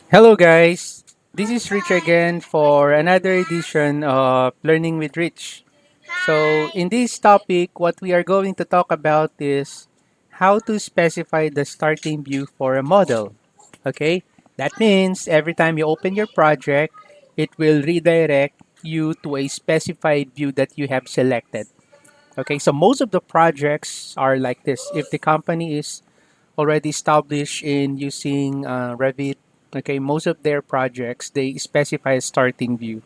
Hello, guys. This is Rich again for another edition of Learning with Rich. So, in this topic, what we are going to talk about is how to specify the starting view for a model. Okay, that means every time you open your project, it will redirect you to a specified view that you have selected. Okay, so most of the projects are like this. If the company is already established in using Revit, okay, most of their projects they specify a starting view.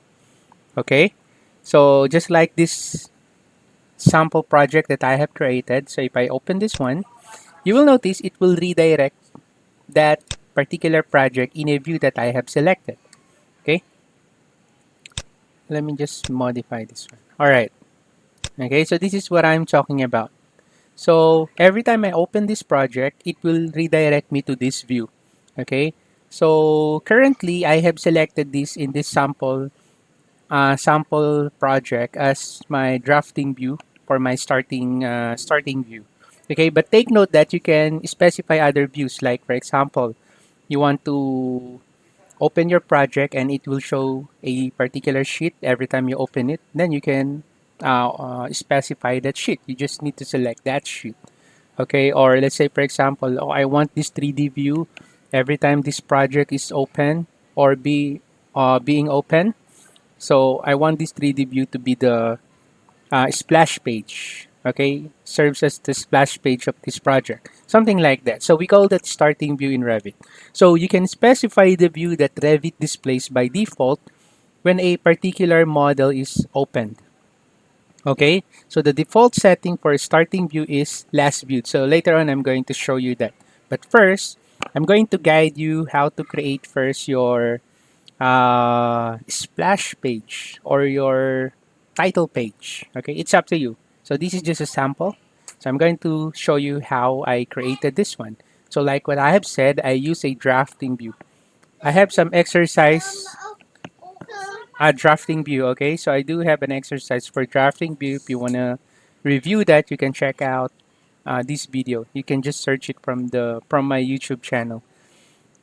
Okay, so just like this sample project that I have created, so if I open this one, you will notice it will redirect that particular project in a view that I have selected. Okay, let me just modify this one. All right. Okay, so this is what I'm talking about. So every time I open this project, it will redirect me to this view. Okay. So currently, I have selected this in this sample project as my drafting view for my starting view. Okay, but take note that you can specify other views. Like for example, you want to open your project and it will show a particular sheet every time you open it. Then you can specify that sheet. You just need to select that sheet. Okay, or let's say for example, oh, I want this 3D view every time this project is open or being open. So I want this 3D view to be the splash page. Okay, serves as the splash page of this project, something like that. So we call that starting view in Revit. So you can specify the view that Revit displays by default when a particular model is opened. Okay, so the default setting for starting view is last viewed. So later on, I'm going to show you that. But first, I'm going to guide you how to create first your splash page or your title page. Okay, it's up to you. So this is just a sample. So I'm going to show you how I created this one. So like what I have said, I use a drafting view. I have some exercise drafting view. Okay, so I do have an exercise for drafting view. If you want to review that, you can check out this video. You can just search it from my YouTube channel.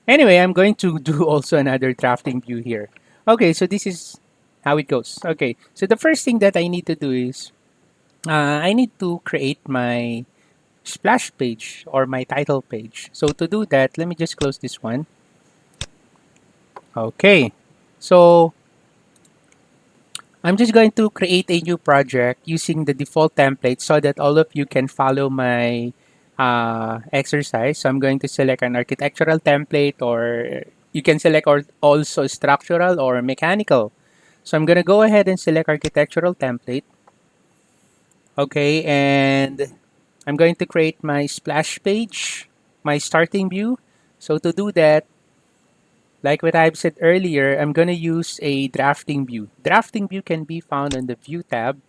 Anyway, I'm going to do also another drafting view here. Okay, so this is how it goes. Okay, so the first thing that I need to do is I need to create my splash page or my title page. So to do that, let me just close this one. Okay, so I'm just going to create a new project using the default template so that all of you can follow my exercise. So I'm going to select an architectural template, or you can select also structural or mechanical. So I'm going to go ahead and select architectural template. Okay, and I'm going to create my splash page, my starting view. So to do that, like what I've said earlier, I'm going to use a drafting view. Drafting view can be found on the View tab.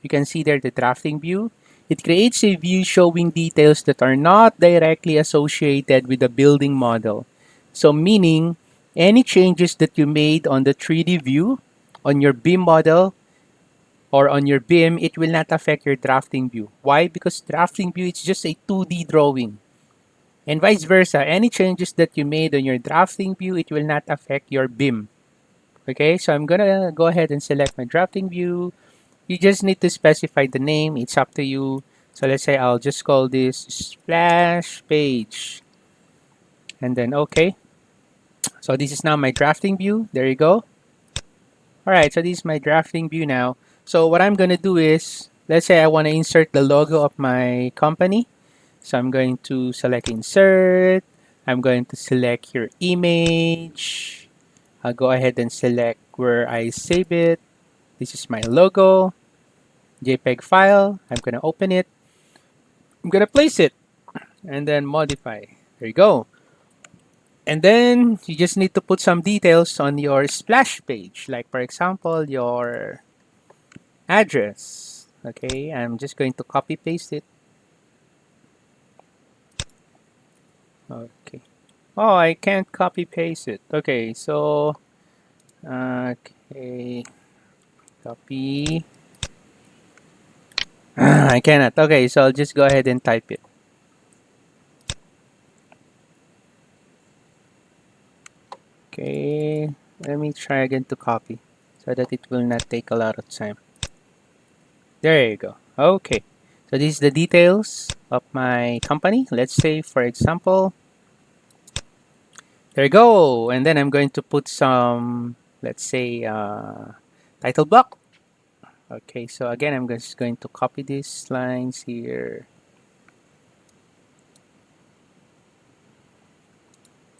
You can see there the drafting view. It creates a view showing details that are not directly associated with the building model. So meaning, any changes that you made on the 3D view, on your BIM model, or on your BIM, it will not affect your drafting view. Why? Because drafting view is just a 2D drawing. And vice versa, any changes that you made on your drafting view, it will not affect your BIM. Okay, so I'm gonna go ahead and select my drafting view. You just need to specify the name. It's up to you. So let's say I'll just call this splash page and then okay. So this is now my drafting view. There you go. All right, so this is my drafting view now. So what I'm going to do is, let's say I want to insert the logo of my company. So I'm going to select insert. I'm going to select your image. I'll go ahead and select where I save it. This is my logo, JPEG file. I'm going to open it. I'm going to place it and then modify. There you go. And then you just need to put some details on your splash page, like for example, your address. Okay, I'm just going to copy paste it. Okay. Oh, I can't copy paste it. Okay, so okay, copy. I cannot. Okay, so I'll just go ahead and type it. Okay, let me try again to copy so that it will not take a lot of time. There you go. Okay, so this is the details of my company. Let's say, for example, there you go. And then I'm going to put some, let's say, title block. Okay, so again, I'm just going to copy these lines here.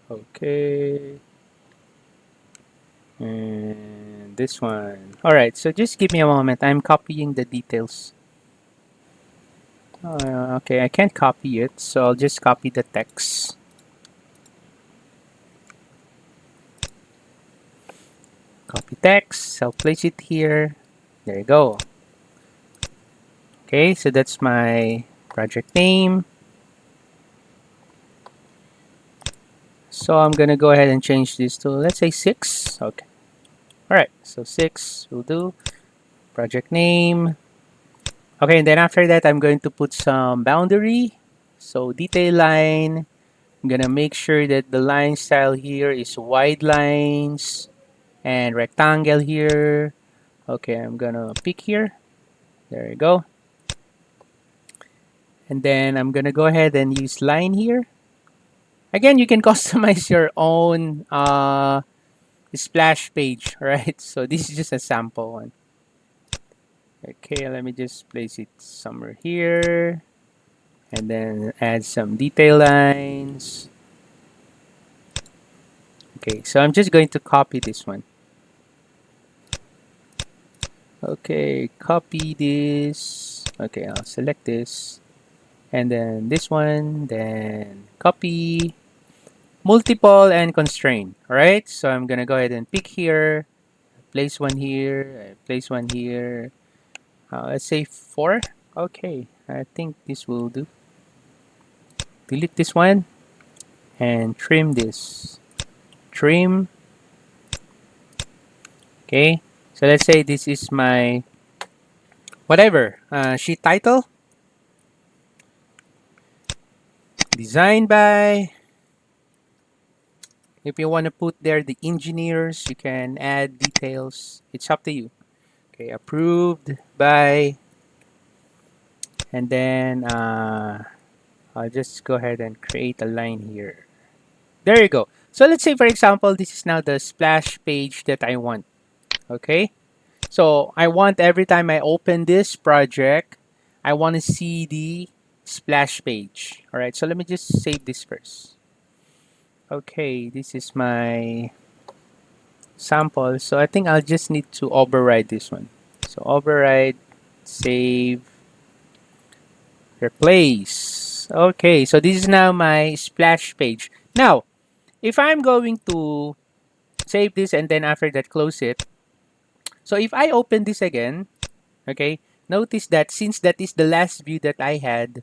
Okay, and this one. All right, so just give me a moment. I'm copying the details. Okay, I can't copy it, so I'll just copy the text. Copy text, I'll place it here. There you go. Okay, so that's my project name. So I'm gonna go ahead and change this to, let's say, 6. Okay. All right, so 6 will do. Project name. Okay, and then after that, I'm going to put some boundary. So detail line. I'm gonna make sure that the line style here is wide lines and rectangle here. Okay, I'm gonna pick here. There you go. And then I'm gonna go ahead and use line here. Again, you can customize your own splash page, right? So this is just a sample one. Okay, let me just place it somewhere here. And then add some detail lines. Okay, so I'm just going to copy this one. Okay, copy this. Okay, I'll select this. And then this one, then copy, multiple, and constrain. All right, so I'm gonna go ahead and pick here, place one here, place one here. Let's say 4. Okay, I think this will do. Delete this one and trim this. Trim. Okay, so let's say this is my whatever sheet title. Designed by. If you want to put there the engineers, you can add details. It's up to you. Okay, approved by, and then I'll just go ahead and create a line here. There you go. So let's say, for example, this is now the splash page that I want. Okay, so I want every time I open this project, I want to see the splash page. All right, so let me just save this first. Okay, this is my sample. So I think I'll just need to override this one. So override, save, replace. Okay, so this is now my splash page. Now, if I'm going to save this and then after that close it, so if I open this again, okay, notice that since that is the last view that I had,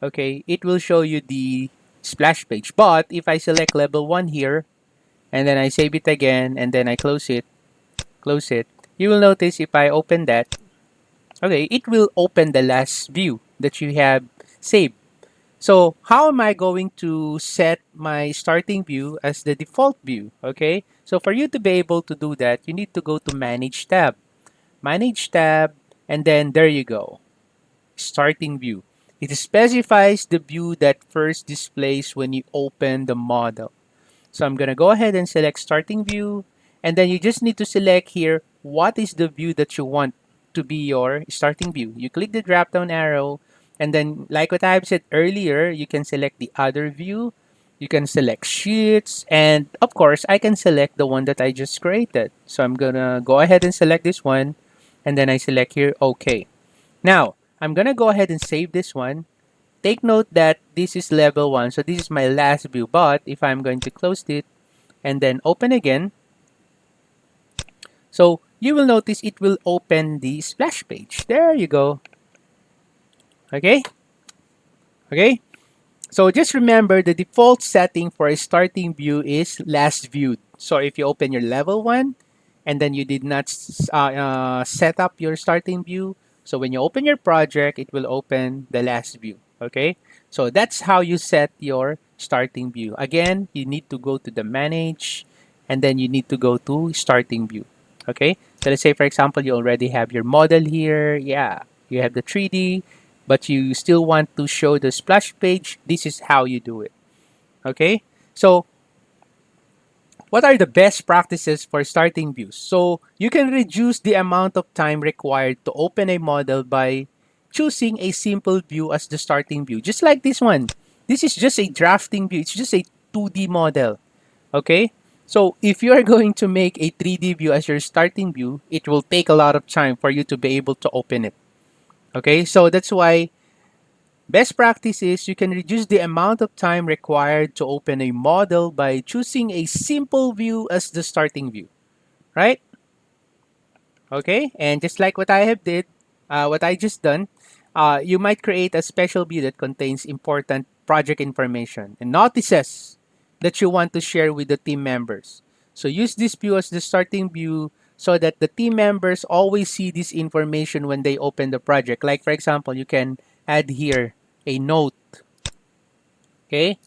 okay, it will show you the splash page. But if I select level 1 here and then I save it again and then I close it, you will notice if I open that, okay, it will open the last view that you have saved. So how am I going to set my starting view as the default view? Okay, so for you to be able to do that, you need to go to Manage tab. Manage tab, and then there you go. Starting view. It specifies the view that first displays when you open the model. So I'm going to go ahead and select starting view. And then you just need to select here what is the view that you want to be your starting view. You click the drop down arrow. And then like what I've said earlier, you can select the other view. You can select sheets. And of course, I can select the one that I just created. So I'm going to go ahead and select this one. And then I select here OK. Now, I'm going to go ahead and save this one. Take note that this is level 1. So this is my last view. But if I'm going to close it, and then open again. So you will notice it will open the splash page. There you go. Okay. Okay. So just remember the default setting for a starting view is last viewed. So if you open your level 1 and then you did not set up your starting view, so when you open your project, it will open the last view. Okay. So that's how you set your starting view. Again, you need to go to the manage and then you need to go to starting view. Okay, so let's say for example you already have your model here. Yeah, you have the 3D, but you still want to show the splash page. This is how you do it. Okay, so what are the best practices for starting views? So you can reduce the amount of time required to open a model by choosing a simple view as the starting view. Just like this one. This is just a drafting view. It's just a 2D model. Okay? So if you are going to make a 3D view as your starting view, it will take a lot of time for you to be able to open it. Okay? So that's why best practice is you can reduce the amount of time required to open a model by choosing a simple view as the starting view, right? Okay, and just like what I just done, you might create a special view that contains important project information and notices that you want to share with the team members. So use this view as the starting view so that the team members always see this information when they open the project. Like for example, you can add here a note. Okay,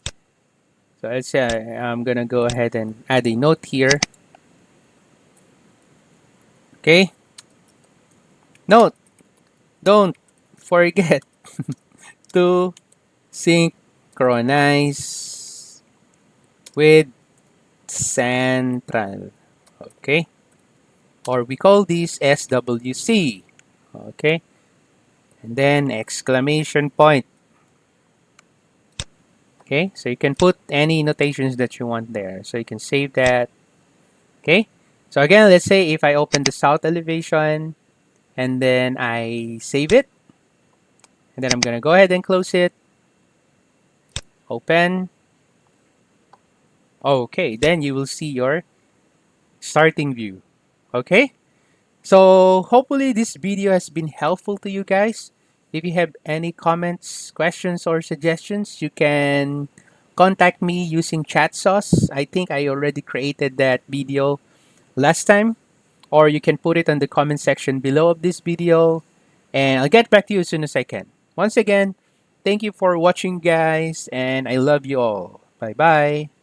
so let's say I'm gonna go ahead and add a note here. Okay, note, don't forget to synchronize with central. Okay, or we call this SWC. Okay, and then exclamation point. Okay, so you can put any notations that you want there. So you can save that. Okay, so again, let's say if I open the south elevation and then I save it, and then I'm gonna go ahead and close it. Open. Okay, then you will see your starting view. Okay, so hopefully this video has been helpful to you guys. If you have any comments, questions, or suggestions, you can contact me using chat sauce. I think I already created that video last time, or you can put it in the comment section below of this video, and I'll get back to you as soon as I can. Once again, thank you for watching, guys, and I love you all. Bye bye.